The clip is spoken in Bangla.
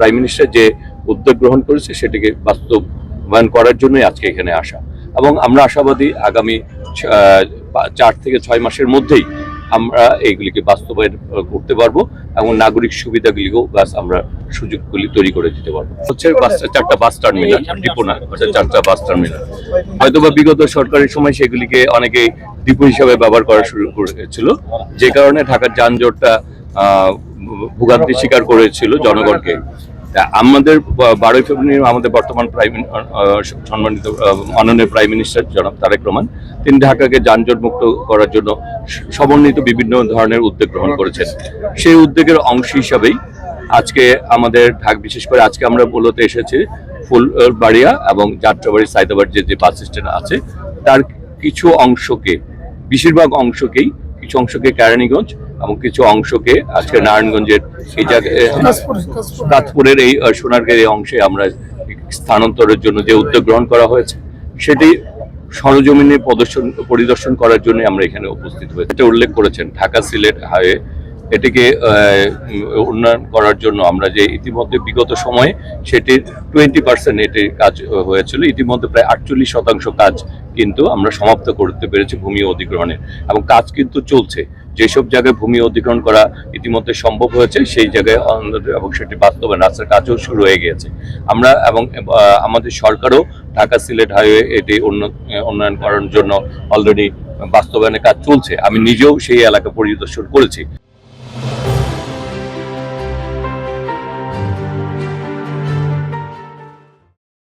প্রাইম মিনিস্টার যে উদ্যোগ গ্রহণ করেছে সেটিকে বাস্তবায়ন করার জন্যই আজকে এখানে আসা, এবং আমরা আশাবাদী আগামী 4 থেকে 6 মাসের মধ্যেই আমরা এইগুলিকে বাস্তবায়ন করতে পারবো এবং নাগরিক সুবিধাগুলিকেও আমরা সুযোগগুলি তৈরি করে দিতে পারবো। হচ্ছে 4টা বাস টার্মিনাল, ডিপো না, 4টা বাস টার্মিনাল। হয়তোবা বিগত সরকারের সময় সেগুলিকে অনেকে ডিপো হিসাবে ব্যবহার করা শুরু করেছিল, যে কারণে ঢাকার যানজটটা ভোগান্তি স্বীকার করেছিল জনগণকে। আমাদের 12 ফেব্রুয়ারি আমাদের বর্তমান সম্মানিত মাননীয় প্রাইম মিনিস্টার জনাব তারেক রহমান, তিনি ঢাকাকে যানজট মুক্ত করার জন্য সমন্বিত বিভিন্ন ধরনের উদ্যোগ গ্রহণ করেছেন। সেই উদ্যোগের অংশ হিসাবেই আজকে আমাদের বিশেষ করে আজকে আমরা বলতে এসেছি ফুলবাড়িয়া এবং যাত্রাবাড়ি সাইদাবাদ যে বাস স্ট্যান্ড আছে তার কিছু অংশকে, বেশিরভাগ অংশকেই, কিছু অংশকে কেরানীগঞ্জ এবং কিছু অংশকে আজকে নারায়ণগঞ্জের এই জায়গায় কাঁচপুরের এই সোনারগাঁও এই অংশে আমরা স্থানান্তরের জন্য যে উদ্যোগ গ্রহণ করা হয়েছে সেটি সরজমিনে পরিদর্শন করার জন্য আমরা এখানে উপস্থিত হয়েছি। এটা উল্লেখ করেছেন ঢাকা সিলেট হাইওয়ে, এটিকে উন্নয়ন করার জন্য আমরা যে ইতিমধ্যে বিগত সময়ে সেটির 20% এটির কাজ হয়েছিল, ইতিমধ্যে প্রায় 48% কাজ কিন্তু আমরা সমাপ্ত করতে পেরেছি ভূমি অধিগ্রহণের, এবং কাজ কিন্তু চলছে। যেসব জায়গায় ভূমি অধিগ্রহণ করা ইতিমধ্যে সম্ভব হয়েছে সেই জায়গায় এবং সেটি বাস্তবায়ন রাস্তার কাজও শুরু হয়ে গিয়েছে। আমরা এবং আমাদের সরকারও ঢাকা সিলেট হাইওয়ে এটি উন্নয়ন করার জন্য অলরেডি বাস্তবায়নের কাজ চলছে। আমি নিজেও সেই এলাকা পরিদর্শন করেছি।